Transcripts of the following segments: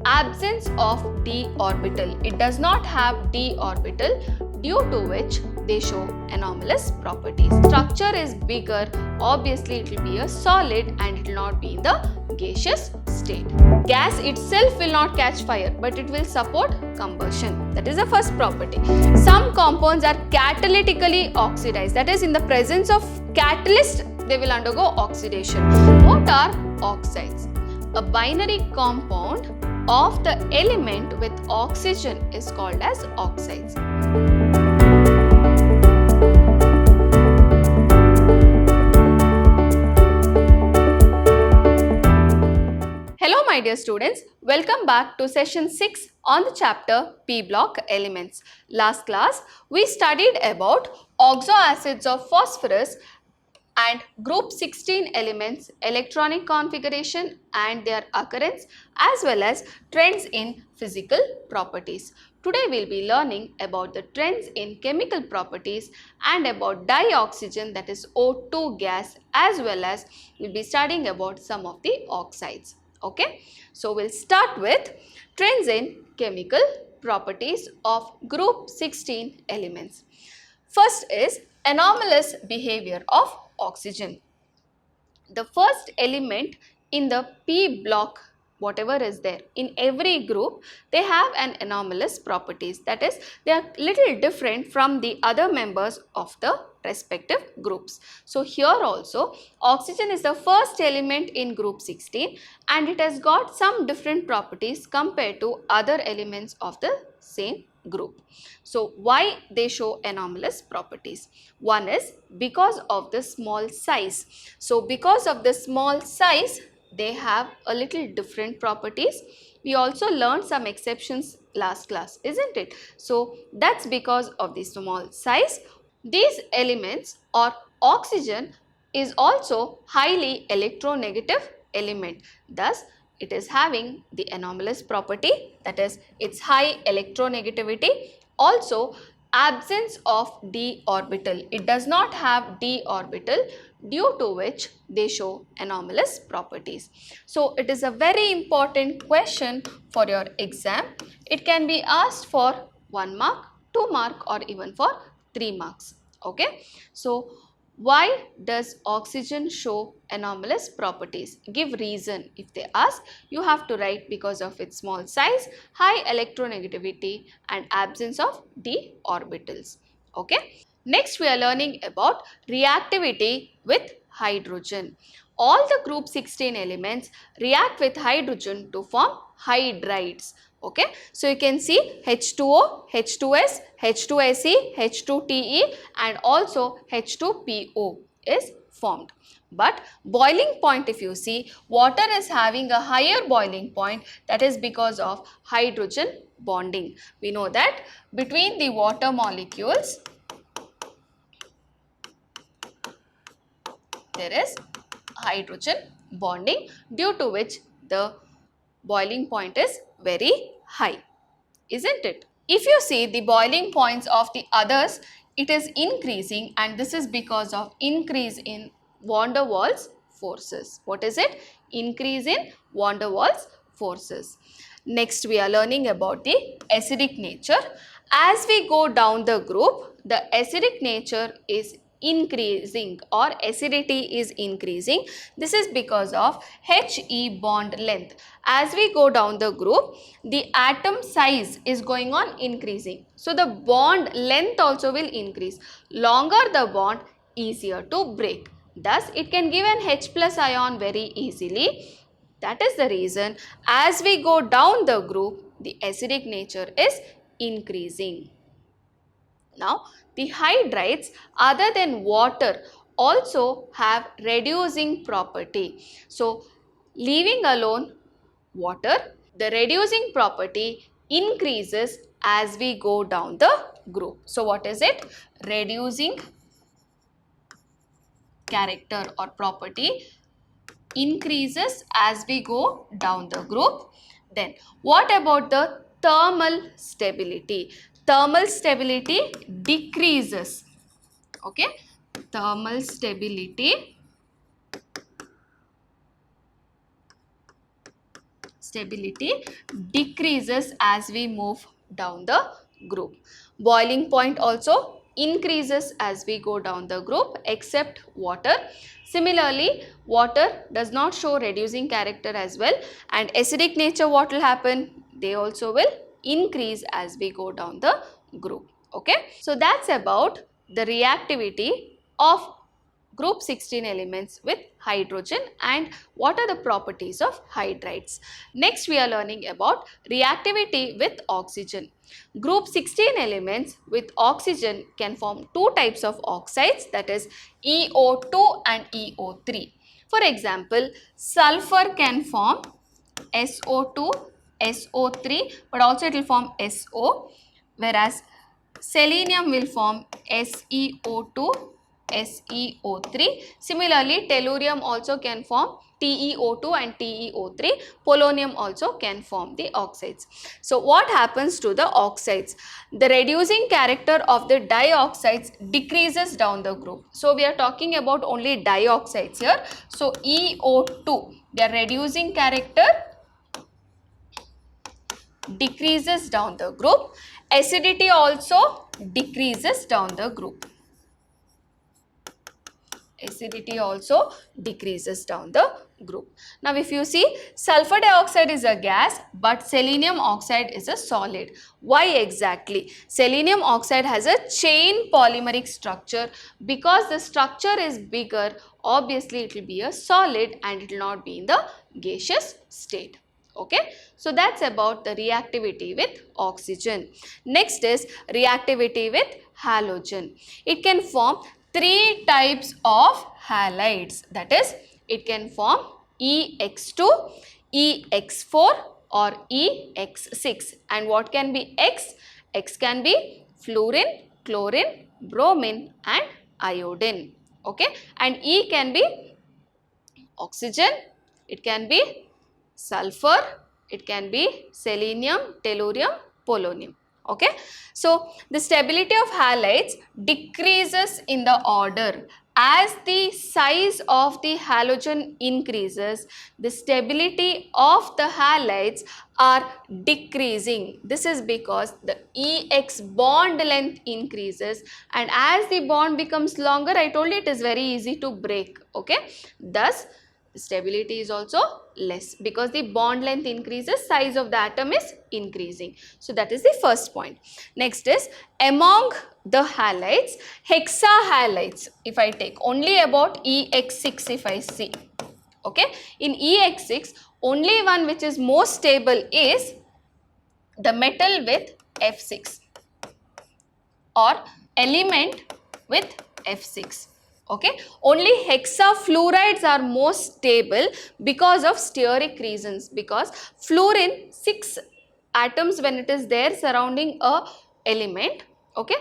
Absence of d orbital. It does not have d orbital, due to which they show anomalous properties. Structure is bigger, obviously it will be a solid and it will not be in the gaseous state. Gas itself will not catch fire, but it will support combustion. That is the first property. Some compounds are catalytically oxidized, that is, in the presence of catalyst they will undergo oxidation. What are oxides? A binary compound of the element with oxygen is called as oxides. Hello my dear students, welcome back to session 6 on the chapter P block elements. Last class we studied about oxoacids of phosphorus and group 16 elements, electronic configuration and their occurrence, as well as trends in physical properties. Today we will be learning about the trends in chemical properties and about dioxygen, that is O2 gas, as well as we will be studying about some of the oxides. Okay, so we will start with trends in chemical properties of group 16 elements. First is anomalous behavior of oxygen. The first element in the P block, whatever is there, in every group they have an anomalous properties, that is they are little different from the other members of the respective groups. So here also oxygen is the first element in group 16 and it has got some different properties compared to other elements of the same group. So why they show anomalous properties? One is because of the small size. So because of the small size they have a little different properties. We also learned some exceptions last class, isn't it? So that's because of the small size. These elements or oxygen is also highly electronegative element. Thus it is having the anomalous property, that is its high electronegativity. Also absence of d orbital. It does not have d orbital, due to which they show anomalous properties. So it is a very important question for your exam. It can be asked for 1 mark, 2 mark or even for 3 marks. Okay. So why does oxygen show anomalous properties? Give reason. If they ask, you have to write because of its small size, high electronegativity and absence of d orbitals. Okay. Next we are learning about reactivity with hydrogen. All the group 16 elements react with hydrogen to form hydrides. Okay. So you can see H2O, H2S, H2Se, H2Te and also H2PO is formed. But boiling point, if you see, water is having a higher boiling point, that is because of hydrogen bonding. We know that between the water molecules there is hydrogen bonding, due to which the boiling point is very high, isn't it? If you see the boiling points of the others, it is increasing and this is because of increase in van der Waals forces. What is it? Increase in van der Waals forces. Next we are learning about the acidic nature. As we go down the group, the acidic nature is increasing or acidity is increasing. This is because of He bond length. As we go down the group, the atom size is going on increasing. So the bond length also will increase. Longer the bond, easier to break. Thus it can give an H plus ion very easily. That is the reason as we go down the group, the acidic nature is increasing. Now, the hydrides other than water also have reducing property. So, leaving alone water, the reducing property increases as we go down the group. So, what is it? Reducing character or property increases as we go down the group. Then what about the thermal stability? Thermal stability decreases. Okay, thermal stability stability decreases as we move down the group. Boiling point also increases as we go down the group except water. Similarly, water does not show reducing character as well, and acidic nature, what will happen? They also will increase as we go down the group. Okay, so that's about the reactivity of group 16 elements with hydrogen and what are the properties of hydrides. Next we are learning about reactivity with oxygen. Group 16 elements with oxygen can form two types of oxides, that is EO2 and EO3. For example, sulfur can form SO2, SO3, but also it will form SO, whereas selenium will form SeO2, SeO3. Similarly, tellurium also can form TeO2 and TeO3. Polonium also can form the oxides. So, what happens to the oxides? The reducing character of the dioxides decreases down the group. So, we are talking about only dioxides here. So, EO2, their reducing character decreases down the group. Acidity also decreases down the group. Acidity also decreases down the group. Now, if you see, sulfur dioxide is a gas, but selenium oxide is a solid. Why exactly? Selenium oxide has a chain polymeric structure. Because the structure is bigger, obviously it will be a solid and it will not be in the gaseous state. Okay, so that's about the reactivity with oxygen. Next is reactivity with halogen. It can form three types of halides, that is it can form EX2, EX4 or EX6. And what can be X? X can be fluorine, chlorine, bromine and iodine. Okay, and E can be oxygen, it can be sulfur, it can be selenium, tellurium, polonium. Okay, so the stability of halides decreases in the order. As the size of the halogen increases, the stability of the halides are decreasing. This is because the EX bond length increases, and as the bond becomes longer, I told you it is very easy to break. Okay, thus stability is also less because the bond length increases, size of the atom is increasing. So that is the first point. Next is among the halides, hexahalides. If I take only about EX6, if I see, okay, in EX6 only one which is more stable is the metal with F6 or element with F6. Okay, only hexafluorides are more stable because of steric reasons, because fluorine 6 atoms when it is there surrounding a element. Okay,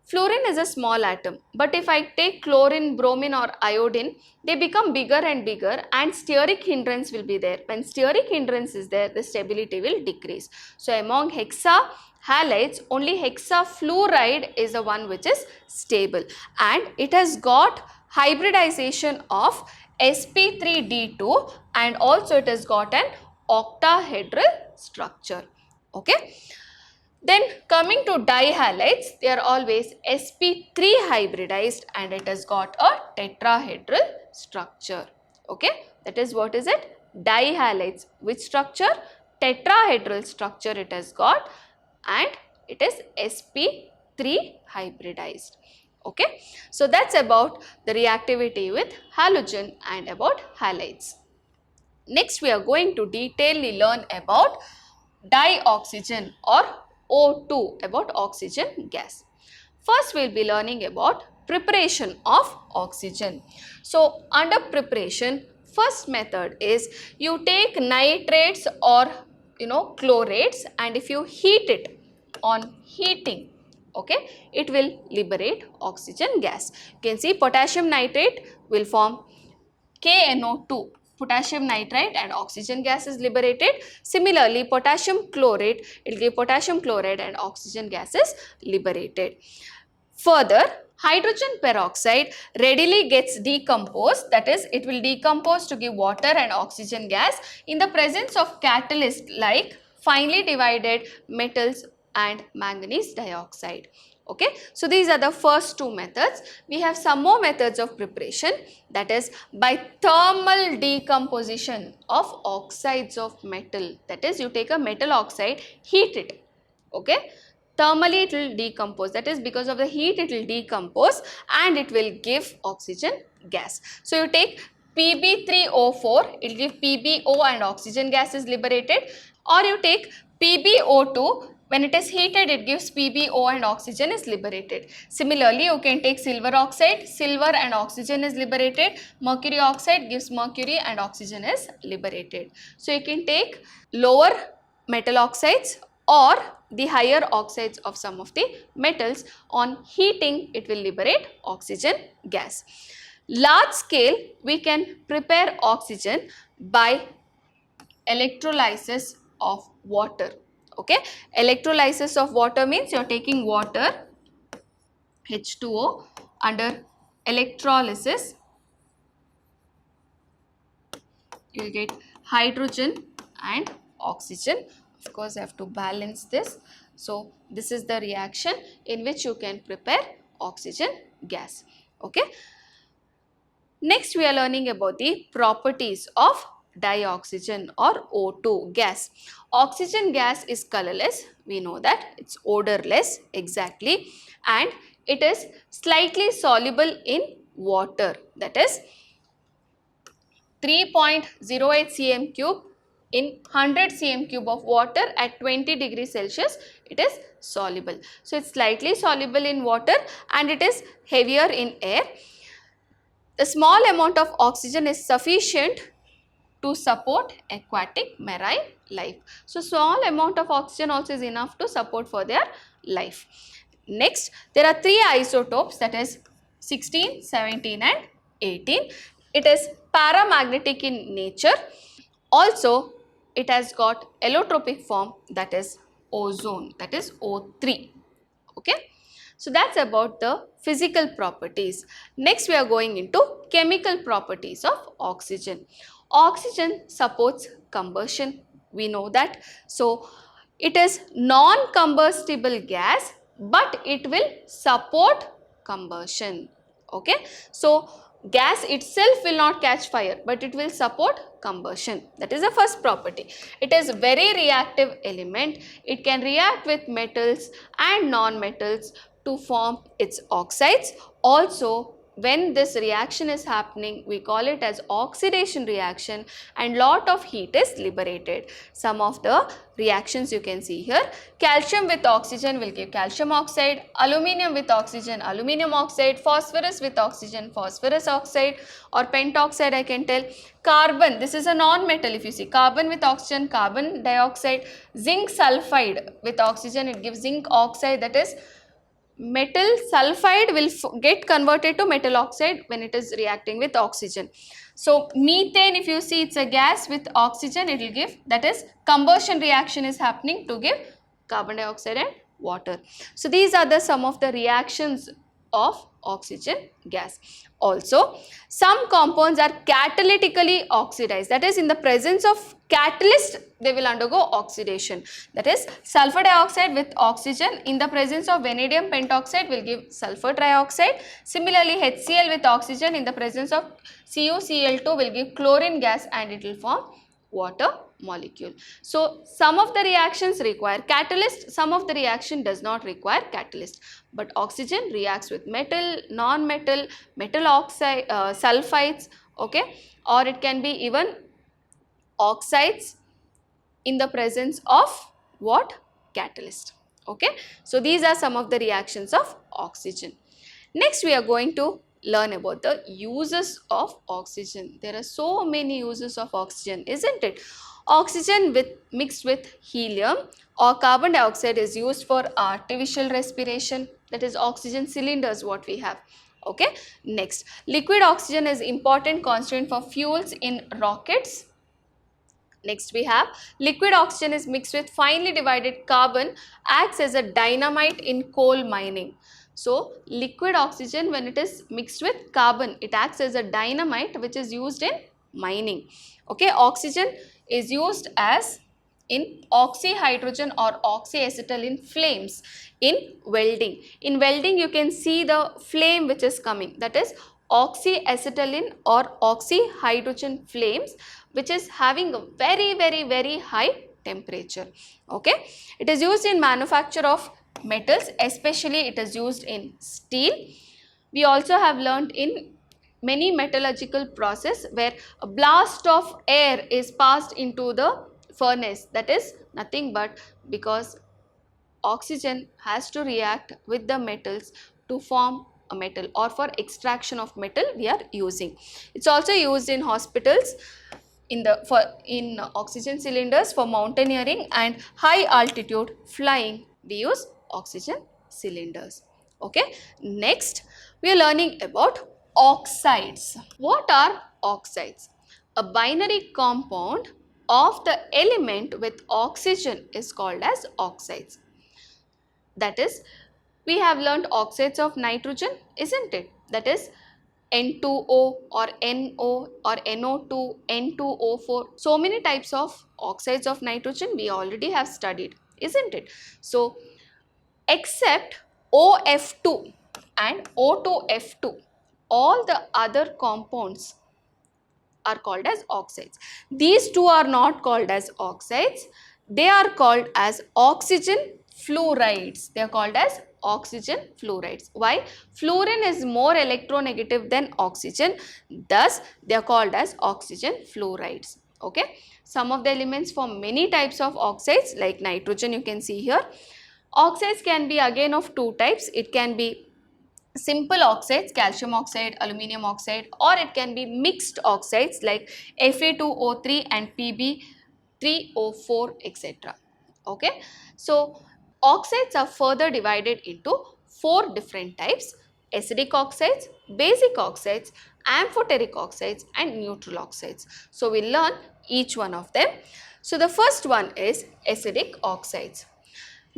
fluorine is a small atom, but if I take chlorine, bromine or iodine, they become bigger and bigger and steric hindrance will be there. When steric hindrance is there, the stability will decrease. So among hexahalides, only hexafluoride is the one which is stable, and it has got hybridization of sp3d2 and also it has got an octahedral structure. Okay. Then coming to dihalides, they are always sp3 hybridized and it has got a tetrahedral structure. Okay, that is what is it? Dihalides. Which structure? Tetrahedral structure it has got and it is sp3 hybridized. Okay, so that's about the reactivity with halogen and about halides. Next we are going to detailedly learn about dioxygen or O2, about oxygen gas. First we will be learning about preparation of oxygen. So under preparation, first method is you take nitrates or chlorates, and if you heat it, on heating, okay, it will liberate oxygen gas. You can see potassium nitrate will form KNO2, potassium nitrite, and oxygen gas is liberated. Similarly, potassium chlorate, it will give potassium chloride and oxygen gas is liberated. Further, Hydrogen peroxide readily gets decomposed, that is, it will decompose to give water and oxygen gas in the presence of catalyst like finely divided metals and manganese dioxide. Okay, so these are the first two methods. We have some more methods of preparation, that is by thermal decomposition of oxides of metal. That is, you take a metal oxide, heat it. Okay, thermally it will decompose, that is because of the heat it will decompose and it will give oxygen gas. So you take Pb3O4, it will give PbO and oxygen gas is liberated, or you take PbO2, when it is heated it gives PbO and oxygen is liberated. Similarly, you can take silver oxide, silver and oxygen is liberated, mercury oxide gives mercury and oxygen is liberated. So you can take lower metal oxides or the higher oxides of some of the metals. On heating it will liberate oxygen gas. Large scale we can prepare oxygen by electrolysis of water. Okay, electrolysis of water means you are taking water H2O under electrolysis, you will get hydrogen and oxygen. Of course, I have to balance this. So, this is the reaction in which you can prepare oxygen gas. Okay. Next, we are learning about the properties of dioxygen or O2 gas. Oxygen gas is colorless, we know that, it's odorless exactly, and it is slightly soluble in water, that is 3.08 cm cube in 100 cm cube of water at 20 degrees Celsius, it is soluble. So, it is slightly soluble in water and it is heavier in air. The small amount of oxygen is sufficient to support aquatic marine life. So, small amount of oxygen also is enough to support for their life. Next, there are three isotopes, that is 16, 17 and 18. It is paramagnetic in nature. Also, it has got allotropic form, that is ozone, that is O3. Okay. So, that is about the physical properties. Next, we are going into chemical properties of oxygen. Oxygen supports combustion, we know that. So, it is non-combustible gas, but it will support combustion. Okay. So, gas itself will not catch fire, but it will support combustion. That is the first property. It is very reactive element. It can react with metals and non-metals to form its oxides. Also, when this reaction is happening, we call it as oxidation reaction and lot of heat is liberated. Some of the reactions you can see here. Calcium with oxygen will give calcium oxide, aluminum with oxygen, aluminum oxide, phosphorus with oxygen, phosphorus oxide or pentoxide I can tell. Carbon, this is a non-metal if you see, carbon with oxygen, carbon dioxide, zinc sulfide with oxygen, it gives zinc oxide, that is metal sulfide will get converted to metal oxide when it is reacting with oxygen. So, methane if you see, it's a gas with oxygen, it will give, that is combustion reaction is happening to give carbon dioxide and water. So, these are the some of the reactions of oxygen gas. Also, some compounds are catalytically oxidized, that is in the presence of catalyst they will undergo oxidation, that is sulfur dioxide with oxygen in the presence of vanadium pentoxide will give sulfur trioxide. Similarly, HCl with oxygen in the presence of CuCl2 will give chlorine gas and it will form water molecule. So, some of the reactions require catalyst, some of the reaction does not require catalyst, but oxygen reacts with metal, non-metal, metal oxide, sulfides, okay, or it can be even oxides in the presence of what? Catalyst. Okay. So, these are some of the reactions of oxygen. Next, we are going to learn about the uses of oxygen. There are so many uses of oxygen, isn't it? Oxygen mixed with helium or carbon dioxide is used for artificial respiration, that is oxygen cylinders what we have. Okay. Next, liquid oxygen is important constituent for fuels in rockets. Next, we have liquid oxygen is mixed with finely divided carbon, acts as a dynamite in coal mining. So liquid oxygen, when it is mixed with carbon, it acts as a dynamite which is used in mining. Okay, oxygen is used as in oxyhydrogen or oxyacetylene flames in welding. In welding you can see the flame which is coming, that is oxyacetylene or oxyhydrogen flames, which is having a very high temperature. Okay, it is used in manufacture of metals, especially it is used in steel. We also have learnt in many metallurgical process where a blast of air is passed into the furnace, that is nothing but because oxygen has to react with the metals to form a metal, or for extraction of metal we are using. It's also used in hospitals in oxygen cylinders for mountaineering and high altitude flying. We use oxygen cylinders. Okay, next we are learning about oxides. What are oxides? A binary compound of the element with oxygen is called as oxides. That is, we have learnt oxides of nitrogen, isn't it? That is N2O or NO or NO2, N2O4. So many types of oxides of nitrogen we already have studied, isn't it? So except OF2 and O2F2, all the other compounds are called as oxides. These two are not called as oxides. They are called as oxygen fluorides. They are called as oxygen fluorides. Why? Fluorine is more electronegative than oxygen. Thus, they are called as oxygen fluorides. Okay. Some of the elements form many types of oxides like nitrogen you can see here. Oxides can be again of two types. It can be simple oxides, calcium oxide, aluminum oxide, or it can be mixed oxides like Fe2O3 and Pb3O4, etc. Okay, so oxides are further divided into four different types: acidic oxides, basic oxides, amphoteric oxides, and neutral oxides. So we'll learn each one of them. So the first one is acidic oxides.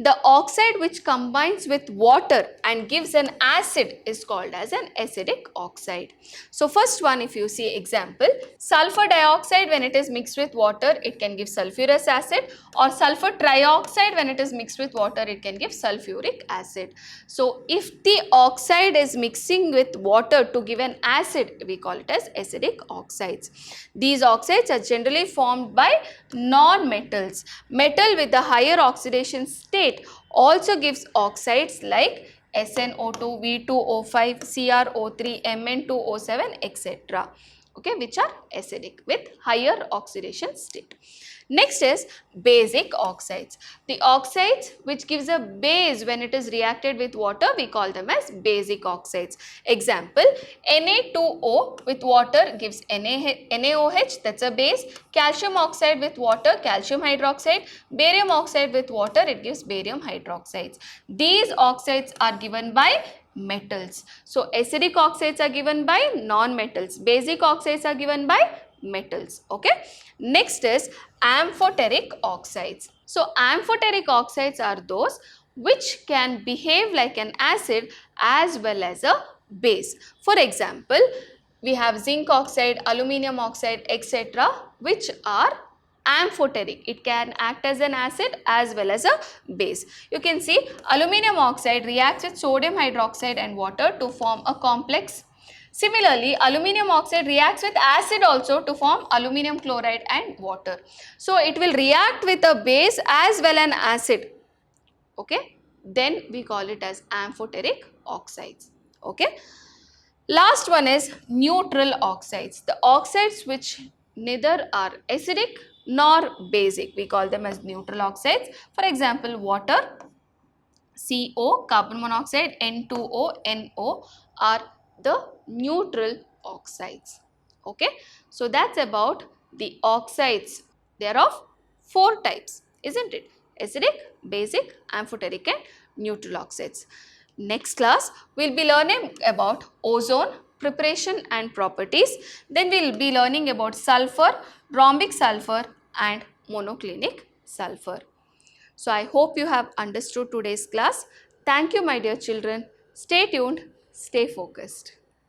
The oxide which combines with water and gives an acid is called as an acidic oxide. So first one, if you see example, sulfur dioxide, when it is mixed with water it can give sulfurous acid, or sulfur trioxide, when it is mixed with water it can give sulfuric acid. So if the oxide is mixing with water to give an acid, we call it as acidic oxides. These oxides are generally formed by non-metals. Metal with the higher oxidation state also gives oxides like SnO2, V2O5, CrO3, Mn2O7, etc. Okay, which are acidic with higher oxidation state. Next is basic oxides. The oxides which gives a base when it is reacted with water, we call them as basic oxides. Example, Na2O with water gives NaOH, that's a base. Calcium oxide with water, calcium hydroxide. Barium oxide with water, it gives barium hydroxides. These oxides are given by metals. So acidic oxides are given by non-metals. Basic oxides are given by metals. Okay. Next is amphoteric oxides. So amphoteric oxides are those which can behave like an acid as well as a base. For example, we have zinc oxide, aluminum oxide, etc., which are amphoteric. It can act as an acid as well as a base. You can see aluminum oxide reacts with sodium hydroxide and water to form a complex. Similarly, aluminum oxide reacts with acid also to form aluminum chloride and water. So it will react with a base as well as an acid. Okay, then we call it as amphoteric oxides. Okay. Last one is neutral oxides. The oxides which neither are acidic nor basic, we call them as neutral oxides. For example, water, CO, carbon monoxide, N2O, NO are the neutral oxides. Okay, so that's about the oxides. They are of four types, isn't it? Acidic, basic, amphoteric, and neutral oxides. Next class, we'll be learning about ozone, preparation and properties. Then we'll be learning about sulfur, rhombic sulfur, and monoclinic sulfur. So I hope you have understood today's class. Thank you, my dear children. Stay tuned, stay focused.